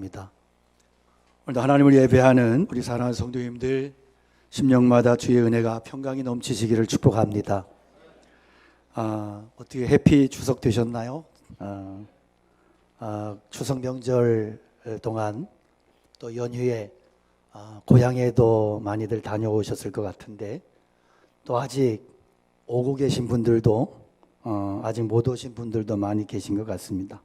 축복합니다. 오늘도 하나님을 예배하는 우리 사랑하는 성도님들 심령마다 주의 은혜가 평강이 넘치시기를 축복합니다. 어떻게 해피 추석 되셨나요? 추석 명절 동안 또 연휴에 고향에도 많이들 다녀오셨을 것 같은데 또 아직 오고 계신 분들도 아직 못 오신 분들도 많이 계신 것 같습니다.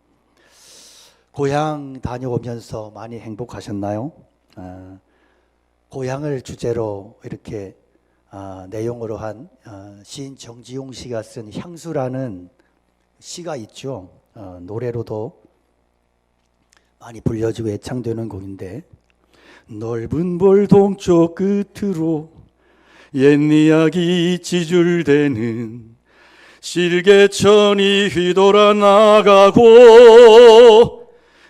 고향 다녀오면서 많이 행복하셨나요? 고향을 주제로 이렇게 내용으로 한 시인 정지용 씨가 쓴 향수라는 시가 있죠. 노래로도 많이 불려지고 애창되는 곡인데, 넓은 볼 동쪽 끝으로 옛 이야기 지줄대는 실개천이 휘돌아 나가고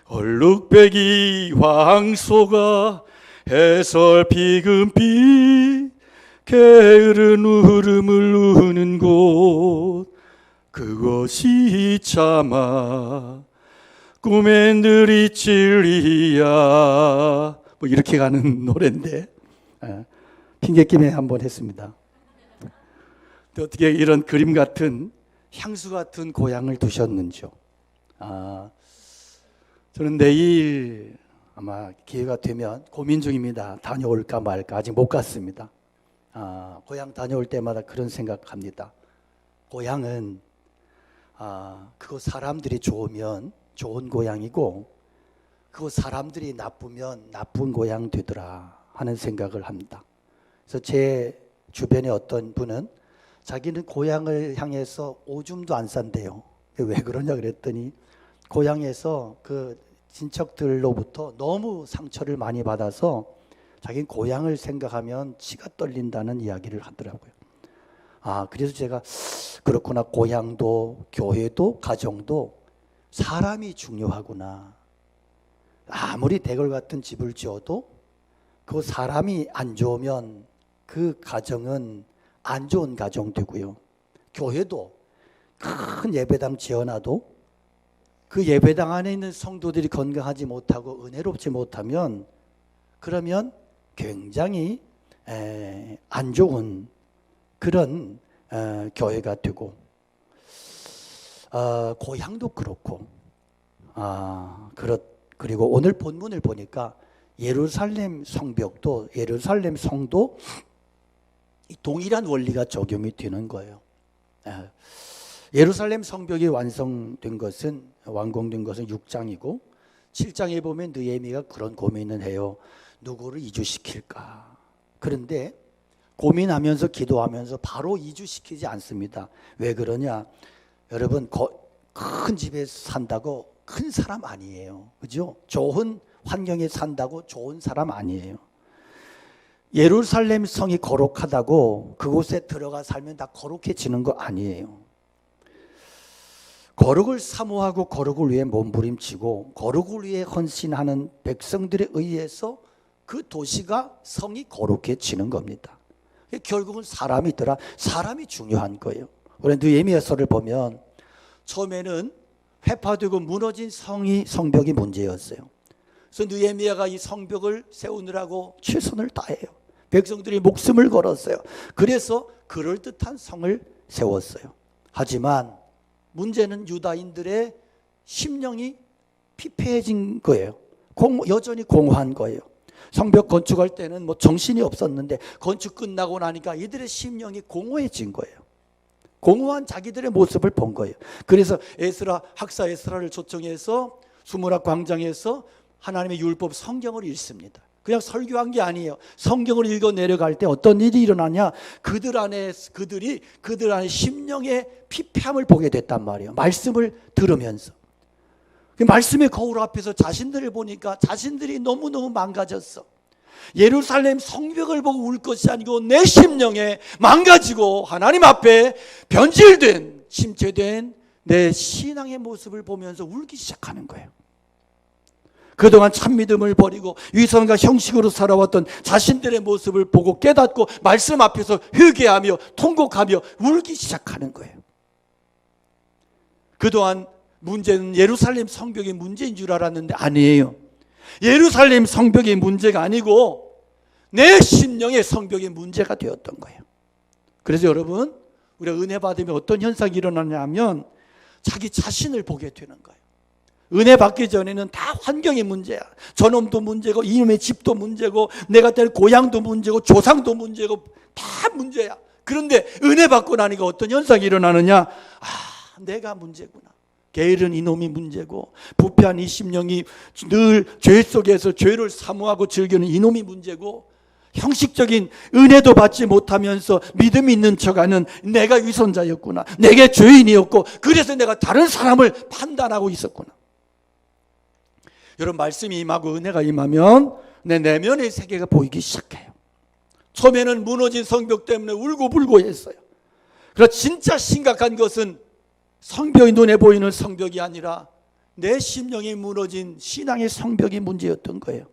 얼룩배기 황소가 해설피금빛 게으른 울음을 우는 곳, 그것이 차마 꿈에 느리칠이야. 뭐 이렇게 가는 노래인데 핑계김에 한번 했습니다. 어떻게 이런 그림 같은 향수 같은 고향을 두셨는지요? 저는 내일 아마 기회가 되면 고민 중입니다. 다녀올까 말까. 아직 못 갔습니다. 고향 다녀올 때마다 그런 생각합니다. 고향은 그곳 사람들이 좋으면 좋은 고향이고 그곳 사람들이 나쁘면 나쁜 고향 되더라 하는 생각을 합니다. 그래서 제 주변에 어떤 분은 자기는 고향을 향해서 오줌도 안 싼대요. 왜 그러냐 그랬더니 고향에서 그 친척들로부터 너무 상처를 많이 받아서 자기는 고향을 생각하면 치가 떨린다는 이야기를 하더라고요. 그래서 제가 그렇구나, 고향도 교회도 가정도 사람이 중요하구나. 아무리 대궐 같은 집을 지어도 그 사람이 안 좋으면 그 가정은 안 좋은 가정 되고요. 교회도 큰 예배당 지어놔도 그 예배당 안에 있는 성도들이 건강하지 못하고 은혜롭지 못하면 그러면 굉장히 안 좋은 그런 교회가 되고, 고향도 그렇고, 그리고 오늘 본문을 보니까 예루살렘 성벽도 예루살렘 성도 동일한 원리가 적용이 되는 거예요. 예루살렘 성벽이 완공된 것은 6장이고 7장에 보면 느헤미야가 그런 고민을 해요. 누구를 이주시킬까? 그런데 고민하면서 기도하면서 바로 이주시키지 않습니다. 왜 그러냐? 여러분, 큰 집에 산다고 큰 사람 아니에요. 그죠? 좋은 환경에 산다고 좋은 사람 아니에요. 예루살렘 성이 거룩하다고 그곳에 들어가 살면 다 거룩해지는 거 아니에요. 거룩을 사모하고 거룩을 위해 몸부림치고 거룩을 위해 헌신하는 백성들에 의해서 그 도시가 성이 거룩해지는 겁니다. 결국은 사람이더라. 사람이 중요한 거예요. 우리 느헤미야서를 보면 처음에는 회파되고 무너진 성벽이 문제였어요. 그래서 느헤미야가 이 성벽을 세우느라고 최선을 다해요. 백성들이 목숨을 걸었어요. 그래서 그럴듯한 성을 세웠어요. 하지만 문제는 유다인들의 심령이 피폐해진 거예요. 여전히 공허한 거예요. 성벽 건축할 때는 정신이 없었는데 건축 끝나고 나니까 이들의 심령이 공허해진 거예요. 공허한 자기들의 모습을 본 거예요. 그래서 학사 에스라를 초청해서 수문학 광장에서 하나님의 율법 성경을 읽습니다. 그냥 설교한 게 아니에요. 성경을 읽어 내려갈 때 어떤 일이 일어나냐? 그들 안에 심령의 피폐함을 보게 됐단 말이에요. 말씀을 들으면서. 그 말씀의 거울 앞에서 자신들을 보니까 자신들이 너무너무 망가졌어. 예루살렘 성벽을 보고 울 것이 아니고 내 심령에 망가지고 하나님 앞에 변질된, 침체된 내 신앙의 모습을 보면서 울기 시작하는 거예요. 그동안 참믿음을 버리고 위선과 형식으로 살아왔던 자신들의 모습을 보고 깨닫고 말씀 앞에서 회개하며 통곡하며 울기 시작하는 거예요. 그동안 문제는 예루살렘 성벽이 문제인 줄 알았는데 아니에요. 예루살렘 성벽의 문제가 아니고 내 심령의 성벽의 문제가 되었던 거예요. 그래서 여러분, 우리가 은혜 받으면 어떤 현상이 일어나냐면 자기 자신을 보게 되는 거예요. 은혜 받기 전에는 다 환경의 문제야. 저놈도 문제고 이놈의 집도 문제고 내가 될 고향도 문제고 조상도 문제고 다 문제야. 그런데 은혜 받고 나니까 어떤 현상이 일어나느냐? 내가 문제구나. 게으른 이놈이 문제고 부패한 이 심령이 늘 죄 속에서 죄를 사모하고 즐기는 이놈이 문제고, 형식적인 은혜도 받지 못하면서 믿음이 있는 척하는 내가 위선자였구나. 내게 죄인이었고 그래서 내가 다른 사람을 판단하고 있었구나. 여러분, 말씀이 임하고 은혜가 임하면 내 내면의 세계가 보이기 시작해요. 처음에는 무너진 성벽 때문에 울고불고 했어요. 그러나 진짜 심각한 것은 성벽이 눈에 보이는 성벽이 아니라 내 심령이 무너진 신앙의 성벽이 문제였던 거예요.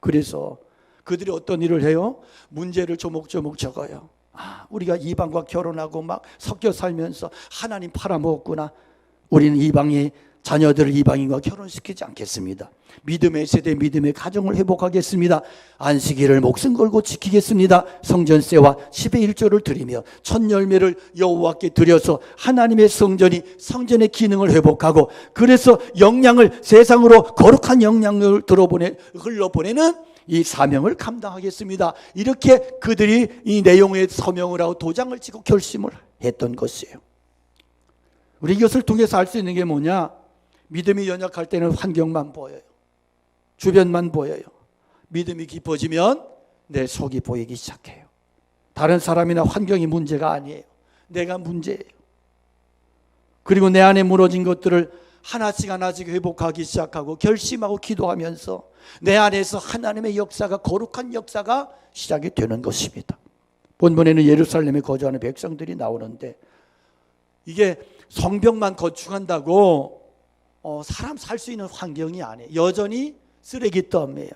그래서 그들이 어떤 일을 해요? 문제를 조목조목 적어요. 우리가 이방과 결혼하고 막 섞여 살면서 하나님 팔아먹었구나. 우리는 이방의 자녀들을 이방인과 결혼시키지 않겠습니다. 믿음의 세대, 믿음의 가정을 회복하겠습니다. 안식일을 목숨 걸고 지키겠습니다. 성전세와 10의 1조를 드리며 첫 열매를 여호와께 드려서 하나님의 성전의 기능을 회복하고, 그래서 영양을 세상으로 거룩한 영양을 흘러보내는 이 사명을 감당하겠습니다. 이렇게 그들이 이 내용에 서명을 하고 도장을 찍고 결심을 했던 것이에요. 우리 이것을 통해서 알 수 있는 게 뭐냐? 믿음이 연약할 때는 환경만 보여요. 주변만 보여요. 믿음이 깊어지면 내 속이 보이기 시작해요. 다른 사람이나 환경이 문제가 아니에요. 내가 문제예요. 그리고 내 안에 무너진 것들을 하나씩 하나씩 회복하기 시작하고 결심하고 기도하면서 내 안에서 하나님의 역사가, 거룩한 역사가 시작이 되는 것입니다. 본문에는 예루살렘에 거주하는 백성들이 나오는데, 이게 성벽만 건축한다고 사람 살 수 있는 환경이 아니에요. 여전히 쓰레기더미예요.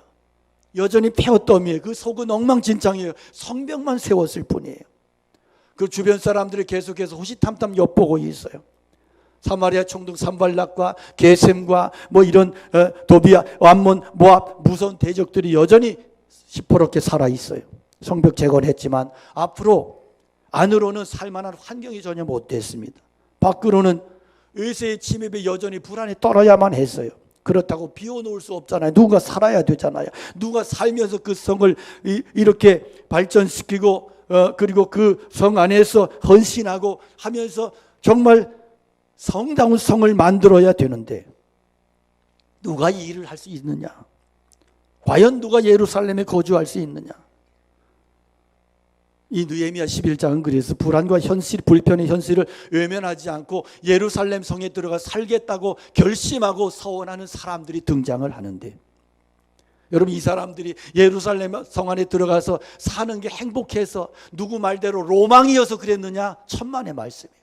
여전히 폐허더미예요. 그 속은 엉망진창이에요. 성벽만 세웠을 뿐이에요. 그 주변 사람들이 계속해서 호시탐탐 엿보고 있어요. 사마리아 총독 산발락과 게셈과 뭐 이런 도비아, 암몬, 모압, 무서운 대적들이 여전히 시퍼렇게 살아 있어요. 성벽 제거를 했지만 앞으로 안으로는 살만한 환경이 전혀 못 됐습니다. 밖으로는 외세의 침입에 여전히 불안에 떨어야만 했어요. 그렇다고 비워놓을 수 없잖아요. 누군가 살아야 되잖아요. 누가 살면서 그 성을 이렇게 발전시키고 그리고 그 성 안에서 헌신하고 하면서 정말 성다운 성을 만들어야 되는데 누가 이 일을 할 수 있느냐? 과연 누가 예루살렘에 거주할 수 있느냐? 이 느헤미야 11장은 그래서 불안과 불편의 현실을 외면하지 않고 예루살렘 성에 들어가 살겠다고 결심하고 서원하는 사람들이 등장을 하는데, 여러분, 이 사람들이 예루살렘 성 안에 들어가서 사는 게 행복해서 누구 말대로 로망이어서 그랬느냐? 천만의 말씀이에요.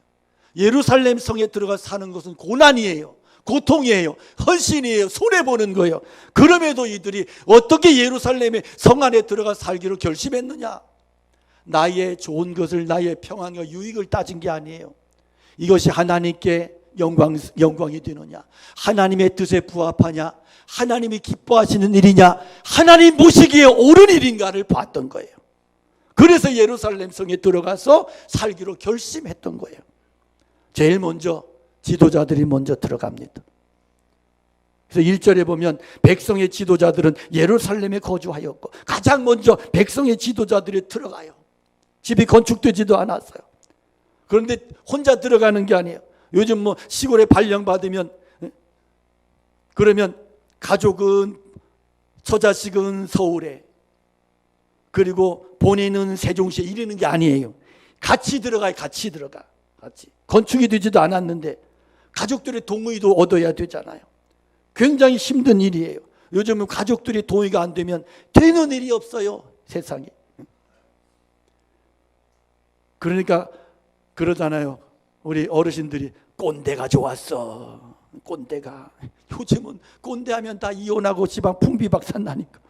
예루살렘 성에 들어가 사는 것은 고난이에요. 고통이에요. 헌신이에요. 손해보는 거예요. 그럼에도 이들이 어떻게 예루살렘의 성 안에 들어가 살기로 결심했느냐? 나의 좋은 것을, 나의 평안과 유익을 따진 게 아니에요. 이것이 하나님께 영광이 되느냐? 하나님의 뜻에 부합하냐? 하나님이 기뻐하시는 일이냐? 하나님 보시기에 옳은 일인가를 봤던 거예요. 그래서 예루살렘 성에 들어가서 살기로 결심했던 거예요. 제일 먼저 지도자들이 먼저 들어갑니다. 그래서 1절에 보면 백성의 지도자들은 예루살렘에 거주하였고, 가장 먼저 백성의 지도자들이 들어가요. 집이 건축되지도 않았어요. 그런데 혼자 들어가는 게 아니에요. 요즘 뭐 시골에 발령받으면 그러면 가족은, 처자식은 서울에, 그리고 본인은 세종시에 이러는 게 아니에요. 같이 들어가요. 같이 들어가. 같이. 건축이 되지도 않았는데 가족들의 동의도 얻어야 되잖아요. 굉장히 힘든 일이에요. 요즘은 가족들이 동의가 안 되면 되는 일이 없어요. 세상에. 그러니까 그러잖아요. 우리 어르신들이 꼰대가 좋았어. 꼰대가. 요즘은 꼰대하면 다 이혼하고 지방 풍비박산 나니까.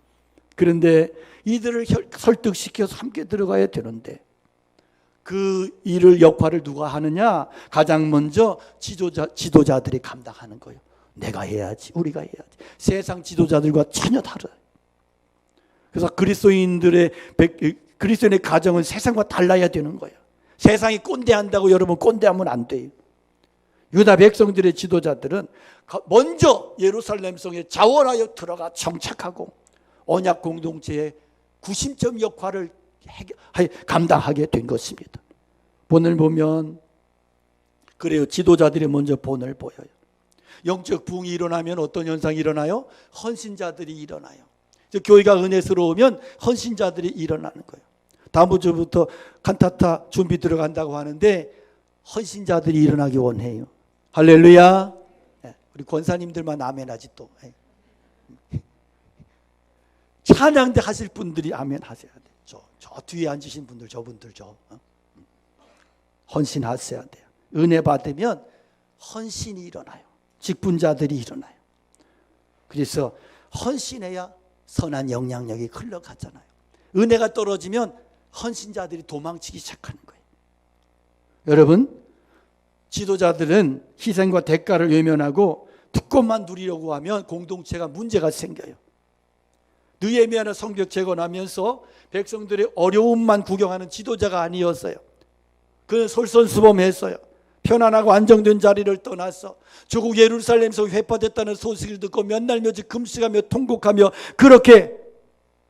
그런데 이들을 설득시켜서 함께 들어가야 되는데 그 일을, 역할을 누가 하느냐? 가장 먼저 지도자들이 감당하는 거예요. 내가 해야지, 우리가 해야지. 세상 지도자들과 전혀 다르다. 그래서 그리스도인의 가정은 세상과 달라야 되는 거예요. 세상이 꼰대한다고 여러분 꼰대하면 안 돼요. 유다 백성들의 지도자들은 먼저 예루살렘 성에 자원하여 들어가 정착하고 언약 공동체의 구심점 역할을 감당하게 된 것입니다. 본을 보면 그래요. 지도자들이 먼저 본을 보여요. 영적 부흥이 일어나면 어떤 현상이 일어나요? 헌신자들이 일어나요. 교회가 은혜스러우면 헌신자들이 일어나는 거예요. 다음 주부터 칸타타 준비 들어간다고 하는데 헌신자들이 일어나기 원해요. 할렐루야. 우리 권사님들만 아멘하지 또. 찬양대 하실 분들이 아멘하셔야 돼요. 저 뒤에 앉으신 분들, 저분들 헌신하셔야 돼요. 은혜 받으면 헌신이 일어나요. 직분자들이 일어나요. 그래서 헌신해야 선한 영향력이 흘러가잖아요. 은혜가 떨어지면 헌신자들이 도망치기 시작하는 거예요. 여러분, 지도자들은 희생과 대가를 외면하고 특권만 누리려고 하면 공동체가 문제가 생겨요. 느헤미야는 성벽 재건하면서 백성들의 어려움만 구경하는 지도자가 아니었어요. 그는 솔선수범했어요. 편안하고 안정된 자리를 떠나서 조국 예루살렘에서 회파됐다는 소식을 듣고 몇 날 며칠 금식하며 통곡하며 그렇게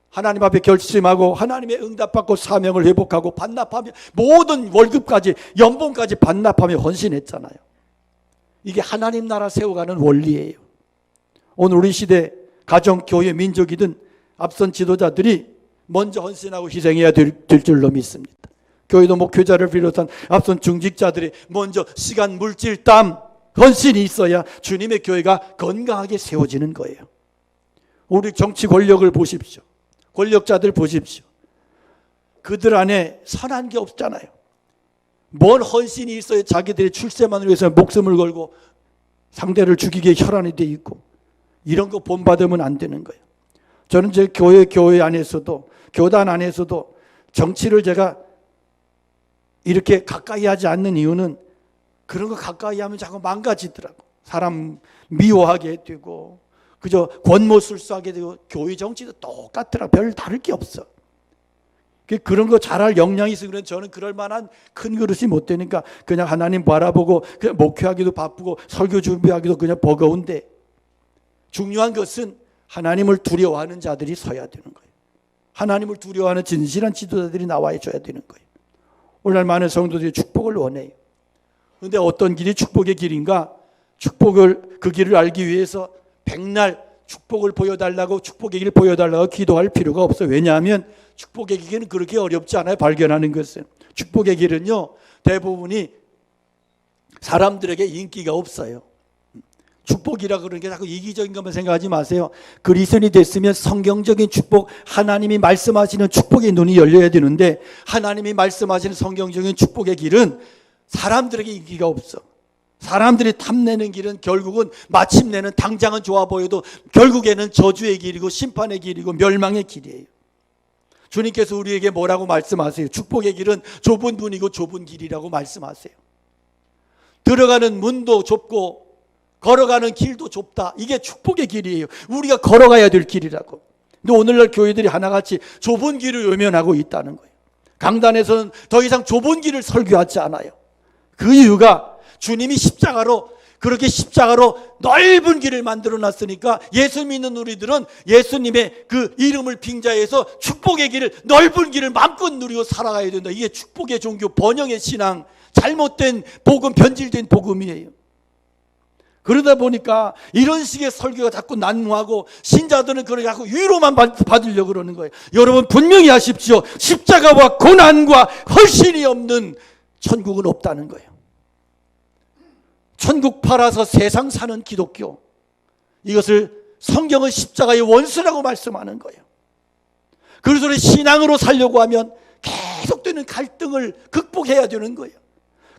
하나님 앞에 결심하고 하나님의 응답받고 사명을 회복하고 반납하며 모든 월급까지 연봉까지 반납하며 헌신했잖아요. 이게 하나님 나라 세워가는 원리예요. 오늘 우리 시대 가정, 교회, 민족이든 앞선 지도자들이 먼저 헌신하고 희생해야 될 줄로 믿습니다. 교회도 목회자를 비롯한 앞선 중직자들이 먼저 시간, 물질, 땀, 헌신이 있어야 주님의 교회가 건강하게 세워지는 거예요. 우리 정치 권력을 보십시오. 권력자들 보십시오. 그들 안에 선한 게 없잖아요. 뭔 헌신이 있어야 자기들의 출세만을 위해서 목숨을 걸고 상대를 죽이기에 혈안이 돼 있고 이런 거 본받으면 안 되는 거예요. 저는 제 교회 안에서도 교단 안에서도 정치를 제가 이렇게 가까이 하지 않는 이유는 그런 거 가까이 하면 자꾸 망가지더라고. 사람 미워하게 되고 그저 권모술수하게 되고 교회 정치도 똑같더라. 별 다를 게 없어. 그런 거 잘할 역량이 있으면 저는 그럴 만한 큰 그릇이 못 되니까 그냥 하나님 바라보고 그냥 목회하기도 바쁘고 설교 준비하기도 그냥 버거운데 중요한 것은 하나님을 두려워하는 자들이 서야 되는 거예요. 하나님을 두려워하는 진실한 지도자들이 나와 줘야 되는 거예요. 오늘날 많은 성도들이 축복을 원해요. 그런데 어떤 길이 축복의 길인가? 그 길을 알기 위해서 백날 축복을 보여달라고 축복의 길을 보여달라고 기도할 필요가 없어요. 왜냐하면 축복의 길은 그렇게 어렵지 않아요. 발견하는 것은. 축복의 길은요 대부분이 사람들에게 인기가 없어요. 축복이라 그러는 게 자꾸 이기적인 것만 생각하지 마세요. 그리스도인이 됐으면 성경적인 축복, 하나님이 말씀하시는 축복의 눈이 열려야 되는데 하나님이 말씀하시는 성경적인 축복의 길은 사람들에게 인기가 없어. 사람들이 탐내는 길은 결국은 마침내는 당장은 좋아 보여도 결국에는 저주의 길이고 심판의 길이고 멸망의 길이에요. 주님께서 우리에게 뭐라고 말씀하세요? 축복의 길은 좁은 문이고 좁은 길이라고 말씀하세요. 들어가는 문도 좁고 걸어가는 길도 좁다. 이게 축복의 길이에요. 우리가 걸어가야 될 길이라고. 근데 오늘날 교회들이 하나같이 좁은 길을 외면하고 있다는 거예요. 강단에서는 더 이상 좁은 길을 설교하지 않아요. 그 이유가 주님이 그렇게 십자가로 넓은 길을 만들어 놨으니까 예수 믿는 우리들은 예수님의 그 이름을 빙자해서 축복의 길을, 넓은 길을 마음껏 누리고 살아가야 된다. 이게 축복의 종교, 번영의 신앙, 잘못된 복음, 변질된 복음이에요. 그러다 보니까 이런 식의 설교가 자꾸 난무하고 신자들은 그렇게 자꾸 위로만 받으려고 그러는 거예요. 여러분 분명히 아십시오. 십자가와 고난과 헌신이 없는 천국은 없다는 거예요. 천국 팔아서 세상 사는 기독교, 이것을 성경은 십자가의 원수라고 말씀하는 거예요. 그래서 우리 신앙으로 살려고 하면 계속되는 갈등을 극복해야 되는 거예요.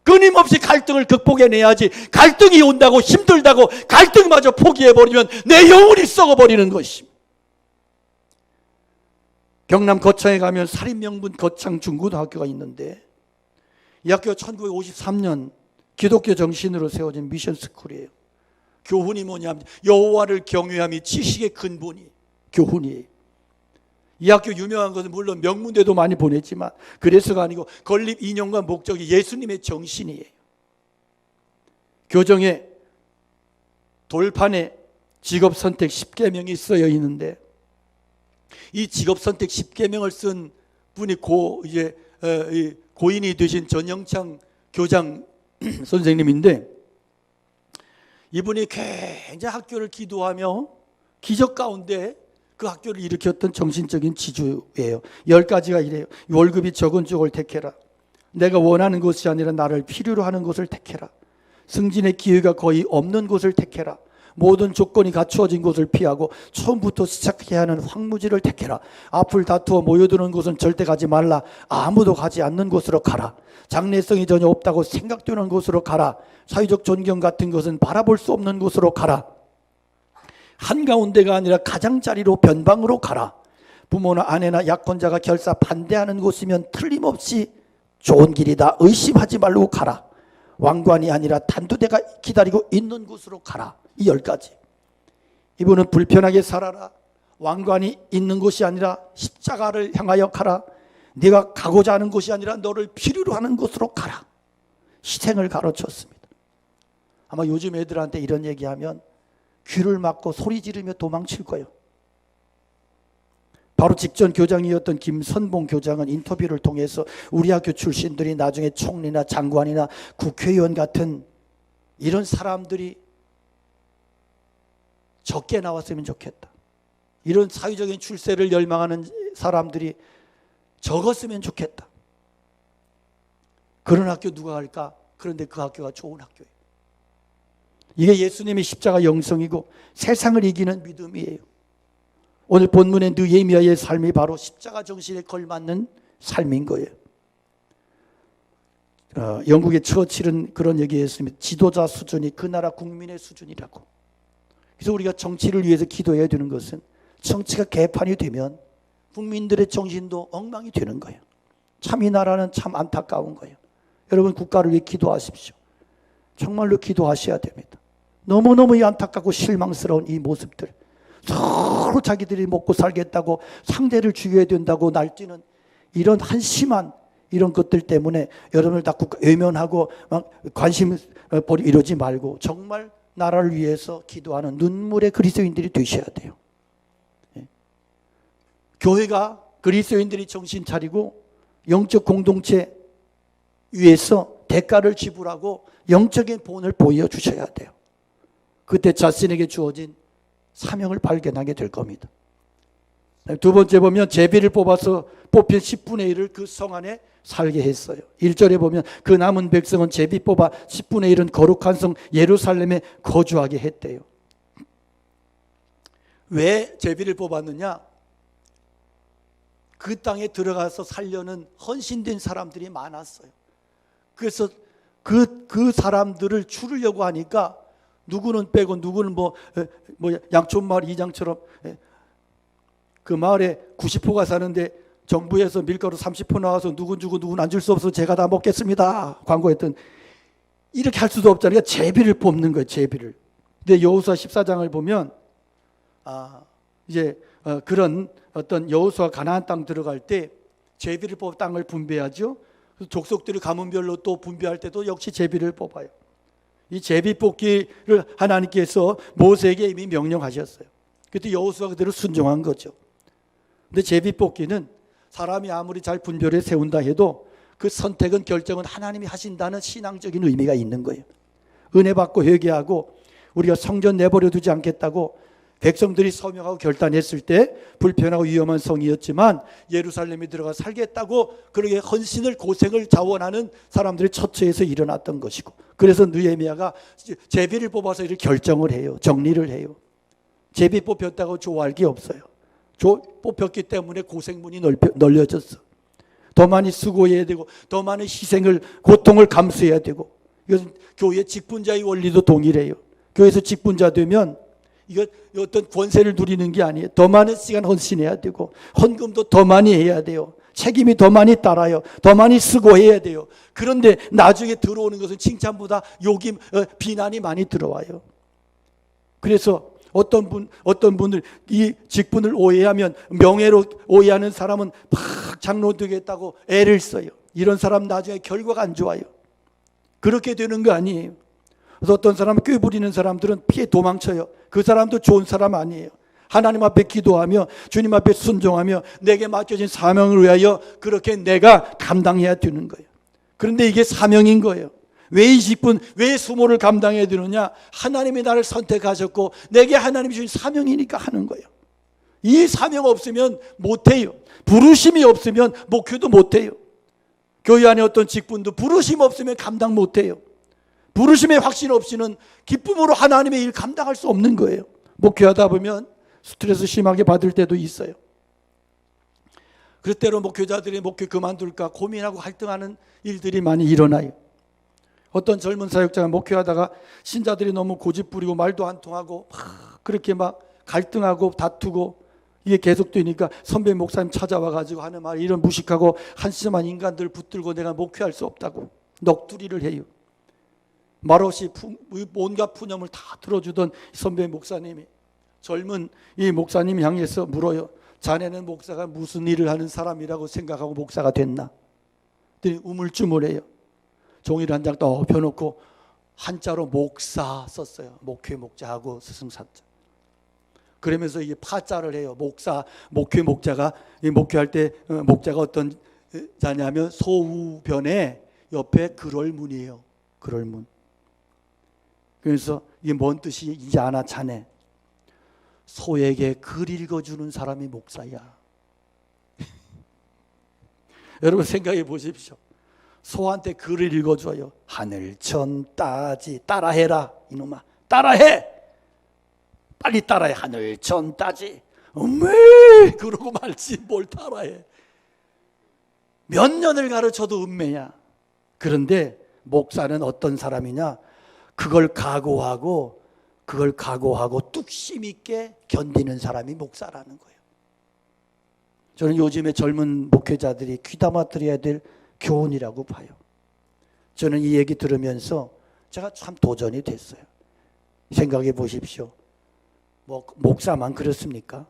끊임없이 갈등을 극복해내야지. 갈등이 온다고 힘들다고 갈등마저 포기해버리면 내 영혼이 썩어버리는 것입니다. 경남 거창에 가면 살인명분 거창 중고등학교가 있는데 이 학교가 1953년 기독교 정신으로 세워진 미션 스쿨이에요. 교훈이 뭐냐면 여호와를 경외함이 지식의 근본이 교훈이에요. 이 학교 유명한 것은 물론 명문대도 많이 보냈지만 그래서가 아니고 건립 이념과 목적이 예수님의 정신이에요. 교정의 돌판에 직업선택 10계명이 쓰여 있는데 이 직업선택 10계명을 쓴 분이 고인이 되신 전영창 교장 선생님인데 이분이 굉장히 학교를 기도하며 기적 가운데 그 학교를 일으켰던 정신적인 지주예요. 10가지가 이래요. 월급이 적은 쪽을 택해라. 내가 원하는 것이 아니라 나를 필요로 하는 것을 택해라. 승진의 기회가 거의 없는 곳을 택해라. 모든 조건이 갖추어진 곳을 피하고 처음부터 시작해야 하는 황무지를 택해라. 앞을 다투어 모여드는 곳은 절대 가지 말라. 아무도 가지 않는 곳으로 가라. 장래성이 전혀 없다고 생각되는 곳으로 가라. 사회적 존경 같은 것은 바라볼 수 없는 곳으로 가라. 한가운데가 아니라 가장자리로 변방으로 가라. 부모나 아내나 약혼자가 결사 반대하는 곳이면 틀림없이 좋은 길이다. 의심하지 말고 가라. 왕관이 아니라 단두대가 기다리고 있는 곳으로 가라. 이 10가지. 이분은 불편하게 살아라. 왕관이 있는 곳이 아니라 십자가를 향하여 가라. 네가 가고자 하는 곳이 아니라 너를 필요로 하는 곳으로 가라. 희생을 가르쳤습니다. 아마 요즘 애들한테 이런 얘기하면 귀를 막고 소리 지르며 도망칠 거예요. 바로 직전 교장이었던 김선봉 교장은 인터뷰를 통해서 우리 학교 출신들이 나중에 총리나 장관이나 국회의원 같은 이런 사람들이 적게 나왔으면 좋겠다. 이런 사회적인 출세를 열망하는 사람들이 적었으면 좋겠다. 그런 학교 누가 할까? 그런데 그 학교가 좋은 학교예요. 이게 예수님의 십자가 영성이고 세상을 이기는 믿음이에요. 오늘 본문의 느헤미야의 삶이 바로 십자가 정신에 걸맞는 삶인 거예요. 영국의 처칠은 그런 얘기했습니다. 지도자 수준이 그 나라 국민의 수준이라고. 그래서 우리가 정치를 위해서 기도해야 되는 것은 정치가 개판이 되면 국민들의 정신도 엉망이 되는 거예요. 참 이 나라는 참 안타까운 거예요. 여러분 국가를 위해 기도하십시오. 정말로 기도하셔야 됩니다. 너무너무 안타깝고 실망스러운 이 모습들, 서로 자기들이 먹고 살겠다고 상대를 죽여야 된다고 날뛰는 이런 한심한 이런 것들 때문에 여러분을 자꾸 외면하고 막 관심 버리고 이러지 말고 정말 나라를 위해서 기도하는 눈물의 그리스도인들이 되셔야 돼요. 교회가 그리스도인들이 정신 차리고 영적 공동체 위해서 대가를 지불하고 영적인 본을 보여주셔야 돼요. 그때 자신에게 주어진 사명을 발견하게 될 겁니다. 두 번째 보면 제비를 뽑아서 뽑힌 10분의 1을 그 성 안에 살게 했어요. 1절에 보면 그 남은 백성은 제비 뽑아 10분의 1은 거룩한 성 예루살렘에 거주하게 했대요. 왜 제비를 뽑았느냐? 그 땅에 들어가서 살려는 헌신된 사람들이 많았어요. 그래서 그 사람들을 추르려고 하니까 누구는 빼고 누구는 뭐 양촌마을 이장처럼 그 마을에 90호가 사는데 정부에서 밀가루 30호 나와서 누군 주고 누군 안 줄 수 없어서 제가 다 먹겠습니다 광고했던, 이렇게 할 수도 없잖아요. 제비를 뽑는 거예요. 제비를. 근데 여호수아 14장을 보면 이제 그런 어떤 여호수아 가나안 땅 들어갈 때 제비를 뽑아 땅을 분배하죠. 족속들이 가문별로 또 분배할 때도 역시 제비를 뽑아요. 이 제비 뽑기를 하나님께서 모세에게 이미 명령하셨어요. 그때 여호수아가 그대로 순종한 거죠. 근데 제비 뽑기는 사람이 아무리 잘 분별해 세운다 해도 그 선택은 결정은 하나님이 하신다는 신앙적인 의미가 있는 거예요. 은혜 받고 회개하고 우리가 성전 내버려 두지 않겠다고 백성들이 서명하고 결단했을 때 불편하고 위험한 성이었지만 예루살렘에 들어가 살겠다고 그렇게 헌신을 고생을 자원하는 사람들의 처처에서 일어났던 것이고, 그래서 느헤미야가 제비를 뽑아서 이렇게 결정을 해요. 정리를 해요. 제비 뽑혔다고 좋아할 게 없어요. 뽑혔기 때문에 고생문이 널려졌어. 더 많이 수고해야 되고 더 많은 희생을 고통을 감수해야 되고, 이것은 교회 직분자의 원리도 동일해요. 교회에서 직분자 되면 이거 어떤 권세를 누리는 게 아니에요. 더 많은 시간 헌신해야 되고 헌금도 더 많이 해야 돼요. 책임이 더 많이 따라요. 더 많이 수고해야 돼요. 그런데 나중에 들어오는 것은 칭찬보다 욕임, 비난이 많이 들어와요. 그래서 어떤 분들 이 직분을 오해하면, 명예로 오해하는 사람은 막 장로 되겠다고 애를 써요. 이런 사람 나중에 결과가 안 좋아요. 그렇게 되는 거 아니에요. 그래서 어떤 사람 꾀 부리는 사람들은 피해 도망쳐요. 그 사람도 좋은 사람 아니에요. 하나님 앞에 기도하며 주님 앞에 순종하며 내게 맡겨진 사명을 위하여 그렇게 내가 감당해야 되는 거예요. 그런데 이게 사명인 거예요. 왜 이 직분, 왜 수모를 감당해야 되느냐? 하나님이 나를 선택하셨고 내게 하나님이 주신 사명이니까 하는 거예요. 이 사명 없으면 못해요. 부르심이 없으면 목회도 못해요. 교회 안에 어떤 직분도 부르심 없으면 감당 못해요. 부르심의 확신 없이는 기쁨으로 하나님의 일 감당할 수 없는 거예요. 목회하다 보면 스트레스 심하게 받을 때도 있어요. 그럴 때로 목회자들이 목회 그만둘까 고민하고 갈등하는 일들이 많이 일어나요. 어떤 젊은 사역자가 목회하다가 신자들이 너무 고집부리고 말도 안 통하고 그렇게 막 갈등하고 다투고 이게 계속되니까 선배 목사님 찾아와가지고 하는 말, 이런 무식하고 한심한 인간들 붙들고 내가 목회할 수 없다고 넋두리를 해요. 말없이 온갖 푸념을 다 들어주던 선배 목사님이 젊은 이 목사님 향해서 물어요. 자네는 목사가 무슨 일을 하는 사람이라고 생각하고 목사가 됐나? 그랬더니 우물쭈물해요. 종이를 한 장 더 펴놓고 한자로 목사 썼어요. 목회 목자하고 스승사자. 그러면서 이게 파자를 해요. 목사, 목회 목자가, 이 목회할 때 목자가 어떤 자냐면 소우변에 옆에 그럴문이에요. 그럴문. 그래서 이게 뭔 뜻인지 아나 자네? 소에게 글 읽어주는 사람이 목사야. 여러분 생각해 보십시오. 소한테 글을 읽어줘요. 하늘천 따지, 따라해라 이놈아, 따라해, 빨리 따라해. 하늘천 따지. 음메 그러고 말지 뭘 따라해. 몇 년을 가르쳐도 음메야. 그런데 목사는 어떤 사람이냐? 그걸 각오하고 뚝심 있게 견디는 사람이 목사라는 거예요. 저는 요즘에 젊은 목회자들이 귀담아 들어야 될 교훈이라고 봐요. 저는 이 얘기 들으면서 제가 참 도전이 됐어요. 생각해 보십시오. 목사만 그렇습니까?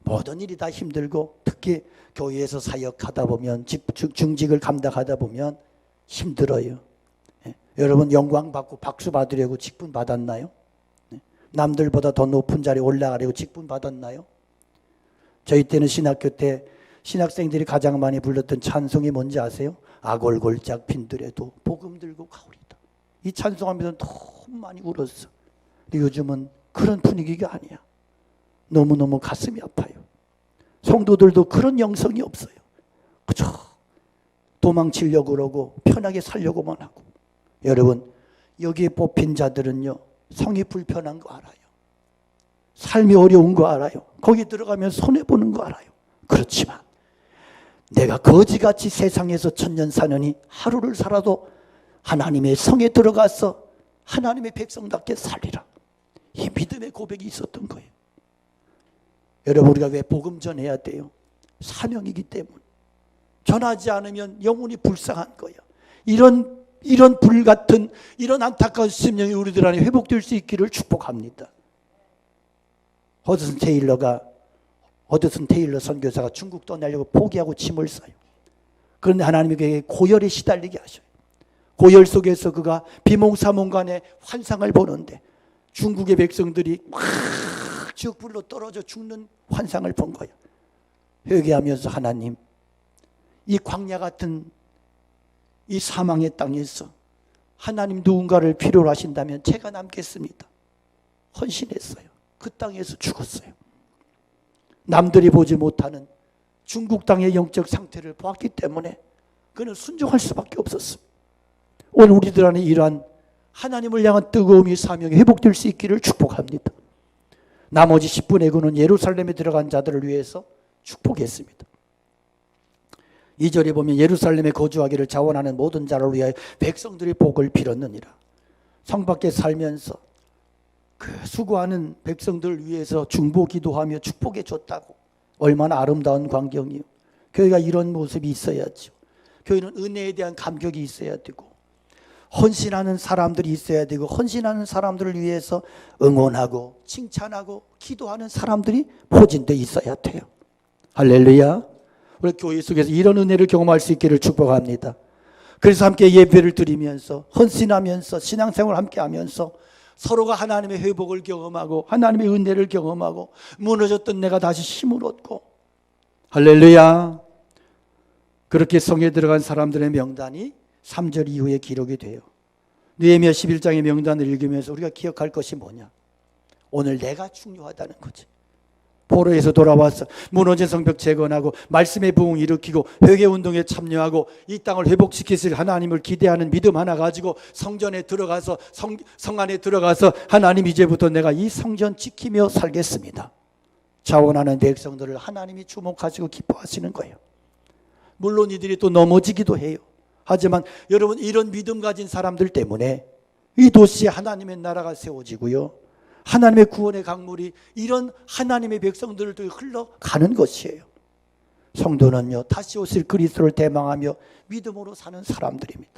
모든 일이 다 힘들고 특히 교회에서 사역하다 보면 중직을 감당하다 보면 힘들어요. 여러분 영광 받고 박수 받으려고 직분 받았나요? 남들보다 더 높은 자리에 올라가려고 직분 받았나요? 저희 때는 신학교 때 신학생들이 가장 많이 불렀던 찬송이 뭔지 아세요? 아골골짝 빈들에도 복음 들고 가오리다. 이 찬송하면서 너무 많이 울었어. 근데 요즘은 그런 분위기가 아니야. 너무너무 가슴이 아파요. 성도들도 그런 영성이 없어요. 그저 도망치려고 그러고 편하게 살려고만 하고. 여러분 여기에 뽑힌 자들은요, 성이 불편한 거 알아요. 삶이 어려운 거 알아요. 거기 들어가면 손해보는 거 알아요. 그렇지만 내가 거지같이 세상에서 천년 사느니 하루를 살아도 하나님의 성에 들어가서 하나님의 백성답게 살리라. 이 믿음의 고백이 있었던 거예요. 여러분 우리가 왜 복음 전해야 돼요? 사명이기 때문에. 전하지 않으면 영혼이 불쌍한 거예요. 이런 불같은 이런 안타까운 심령이 우리들 안에 회복될 수 있기를 축복합니다. 허드슨 테일러 선교사가 중국 떠나려고 포기하고 짐을 싸요. 그런데 하나님이 그에게 고열에 시달리게 하셔요. 고열 속에서 그가 비몽사몽간에 환상을 보는데 중국의 백성들이 막 지옥불로 떨어져 죽는 환상을 본 거예요. 회개하면서 하나님, 이 광야 같은 이 사망의 땅에서 하나님 누군가를 필요로 하신다면 제가 남겠습니다. 헌신했어요. 그 땅에서 죽었어요. 남들이 보지 못하는 중국 땅의 영적 상태를 보았기 때문에 그는 순종할 수밖에 없었습니다. 오늘 우리들 안에 이러한 하나님을 향한 뜨거움이 사명이 회복될 수 있기를 축복합니다. 나머지 10분의 그는 예루살렘에 들어간 자들을 위해서 축복했습니다. 2절에 보면 예루살렘에 거주하기를 자원하는 모든 자를 위하여 백성들이 복을 빌었느니라. 성 밖에 살면서 그 수고하는 백성들을 위해서 중보 기도하며 축복해 줬다고. 얼마나 아름다운 광경이요. 교회가 이런 모습이 있어야죠. 교회는 은혜에 대한 감격이 있어야 되고 헌신하는 사람들이 있어야 되고 헌신하는 사람들을 위해서 응원하고 칭찬하고 기도하는 사람들이 포진돼 있어야 돼요. 할렐루야. 우리 교회 속에서 이런 은혜를 경험할 수 있기를 축복합니다. 그래서 함께 예배를 드리면서 헌신하면서 신앙생활을 함께 하면서 서로가 하나님의 회복을 경험하고 하나님의 은혜를 경험하고 무너졌던 내가 다시 힘을 얻고 할렐루야. 그렇게 성에 들어간 사람들의 명단이 3절 이후에 기록이 돼요. 느헤미야 11장의 명단을 읽으면서 우리가 기억할 것이 뭐냐? 오늘 내가 중요하다는 거지. 포로에서 돌아와서 무너진 성벽 재건하고 말씀의 부흥 일으키고 회개운동에 참여하고 이 땅을 회복시키실 하나님을 기대하는 믿음 하나 가지고 성전에 들어가서 성 안에 들어가서 하나님 이제부터 내가 이 성전 지키며 살겠습니다. 자원하는 백성들을 하나님이 주목하시고 기뻐하시는 거예요. 물론 이들이 또 넘어지기도 해요. 하지만 여러분 이런 믿음 가진 사람들 때문에 이 도시에 하나님의 나라가 세워지고요. 하나님의 구원의 강물이 이런 하나님의 백성들도 흘러가는 것이에요. 성도는요, 다시 오실 그리스도를 대망하며 믿음으로 사는 사람들입니다.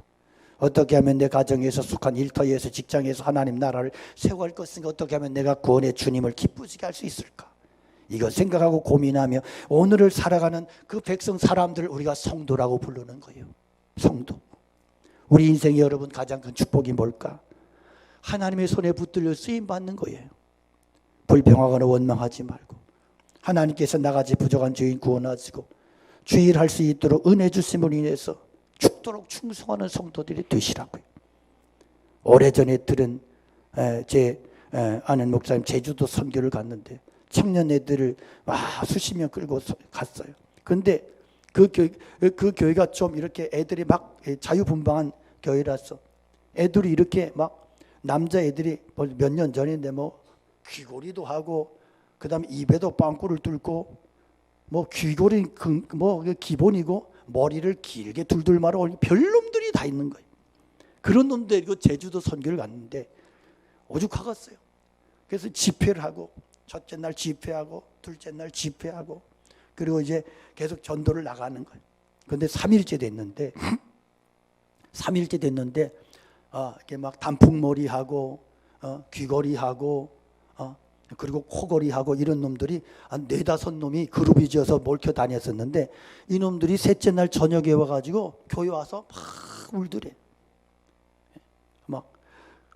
어떻게 하면 내 가정에서 속한 일터에서 직장에서 하나님 나라를 세워갈 것인가, 어떻게 하면 내가 구원의 주님을 기쁘시게 할 수 있을까? 이거 생각하고 고민하며 오늘을 살아가는 그 백성 사람들을 우리가 성도라고 부르는 거예요. 성도. 우리 인생의 여러분 가장 큰 축복이 뭘까? 하나님의 손에 붙들려 쓰임받는 거예요. 불평하거나 원망하지 말고 하나님께서 나같이 부족한 죄인 구원하시고 주일할 수 있도록 은혜 주심으로 인해서 죽도록 충성하는 성도들이 되시라고요. 오래전에 들은 제 아는 목사님 제주도 선교를 갔는데 청년 애들을 수십 명 끌고 갔어요. 그런데 그 교회가 좀 이렇게 애들이 막 자유분방한 교회라서 애들이 이렇게 막 남자 애들이 몇 년 전인데 뭐 귀걸이도 하고 그다음에 입에도 빵꾸를 뚫고 뭐 귀걸이 뭐 기본이고 머리를 길게 둘둘 말아 올린 별놈들이 다 있는 거예요. 그런 놈들 그 제주도 선교를 갔는데 오죽하겠어요. 그래서 집회를 하고 첫째 날 집회하고 둘째 날 집회하고 그리고 이제 계속 전도를 나가는 거예요. 그런데 3일째 됐는데 이렇게 막 단풍머리하고 귀걸이하고 그리고 코걸이하고 이런 놈들이 한 4-5놈이 그룹이 지어서 몰켜 다녔었는데 이 놈들이 셋째 날 저녁에 와가지고 교회 와서 막 울더래. 막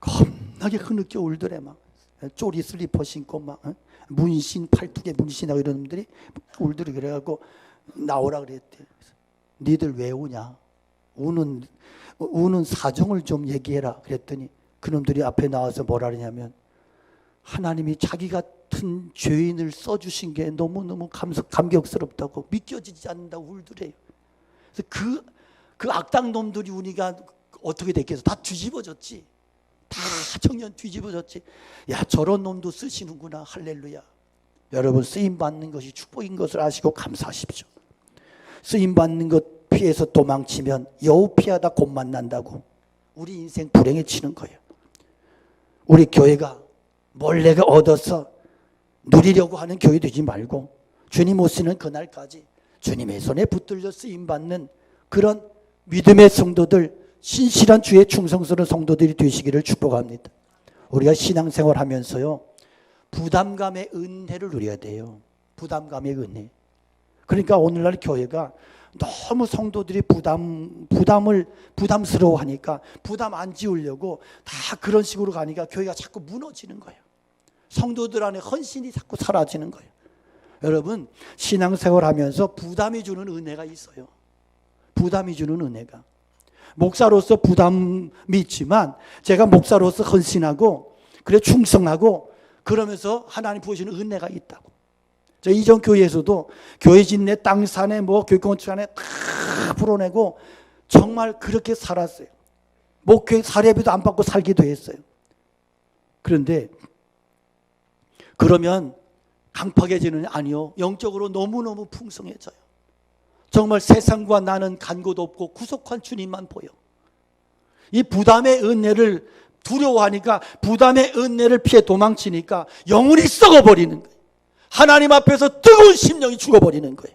겁나게 흐느껴 울더래. 막 쪼리 슬리퍼 신고 막 문신 팔뚝에 문신하고 이런 놈들이 울더래. 그래갖고 나오라 그랬대. 니들 왜 우냐? 우는 사정을 좀 얘기해라. 그랬더니 그놈들이 앞에 나와서 뭐라 그러냐면 하나님이 자기 같은 죄인을 써주신 게 너무너무 감격스럽다고 믿겨지지 않는다고 울더래요. 그래서 그 악당 놈들이 우니까 어떻게 됐겠어? 다 뒤집어졌지. 다 청년 뒤집어졌지. 야, 저런 놈도 쓰시는구나. 할렐루야. 여러분 쓰임받는 것이 축복인 것을 아시고 감사하십시오. 쓰임받는 것 피해서 도망치면 여우 피하다 곧 만난다고 우리 인생 불행에 치는 거예요. 우리 교회가 뭘 내가 얻어서 누리려고 하는 교회 되지 말고 주님 오시는 그날까지 주님의 손에 붙들려 쓰임받는 그런 믿음의 성도들, 신실한 주의 충성스러운 성도들이 되시기를 축복합니다. 우리가 신앙생활 하면서요, 부담감의 은혜를 누려야 돼요. 부담감의 은혜. 그러니까 오늘날 교회가 너무 성도들이 부담스러워하니까 부담 안 지우려고 다 그런 식으로 가니까 교회가 자꾸 무너지는 거예요. 성도들 안에 헌신이 자꾸 사라지는 거예요. 여러분 신앙생활 하면서 부담이 주는 은혜가 있어요. 부담이 주는 은혜가. 목사로서 부담이 있지만 제가 목사로서 헌신하고 그래 충성하고 그러면서 하나님 부으시는 은혜가 있다고. 저 이전 교회에서도 교회 짓네 땅 사네 뭐 교회 건축 안에 다 풀어내고 정말 그렇게 살았어요. 목회 사례비도 안 받고 살기도 했어요. 그런데 그러면 강팍해지는 아니요. 영적으로 너무너무 풍성해져요. 정말 세상과 나는 간 곳 없고 구속한 주님만 보여. 이 부담의 은혜를 두려워하니까 부담의 은혜를 피해 도망치니까 영혼이 썩어버리는 거예요. 하나님 앞에서 뜨거운 심령이 죽어버리는 거예요.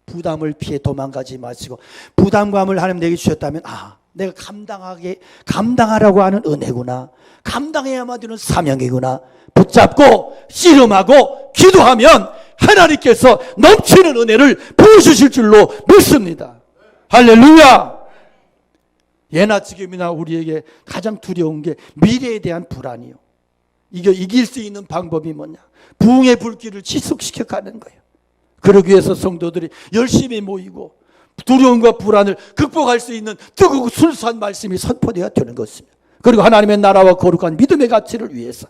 부담을 피해 도망가지 마시고 부담감을 하나님 내게 주셨다면 내가 감당하라고 하는 은혜구나. 감당해야만 되는 사명이구나. 붙잡고 씨름하고 기도하면 하나님께서 넘치는 은혜를 부어주실 줄로 믿습니다. 할렐루야. 예나 지금이나 우리에게 가장 두려운 게 미래에 대한 불안이요. 이거 이길 수 있는 방법이 뭐냐? 부흥의 불길을 지속시켜 가는 거예요. 그러기 위해서 성도들이 열심히 모이고 두려움과 불안을 극복할 수 있는 뜨겁고 순수한 말씀이 선포되어야 되는 것입니다. 그리고 하나님의 나라와 거룩한 믿음의 가치를 위해서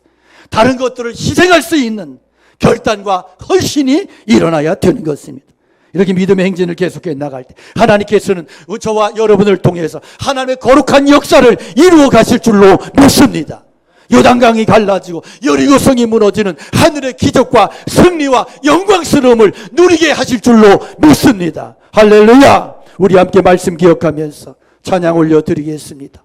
다른 것들을 희생할 수 있는 결단과 헌신이 일어나야 되는 것입니다. 이렇게 믿음의 행진을 계속해 나갈 때 하나님께서는 저와 여러분을 통해서 하나님의 거룩한 역사를 이루어 가실 줄로 믿습니다. 요단강이 갈라지고 여리고성이 무너지는 하늘의 기적과 승리와 영광스러움을 누리게 하실 줄로 믿습니다. 할렐루야. 우리 함께 말씀 기억하면서 찬양 올려드리겠습니다.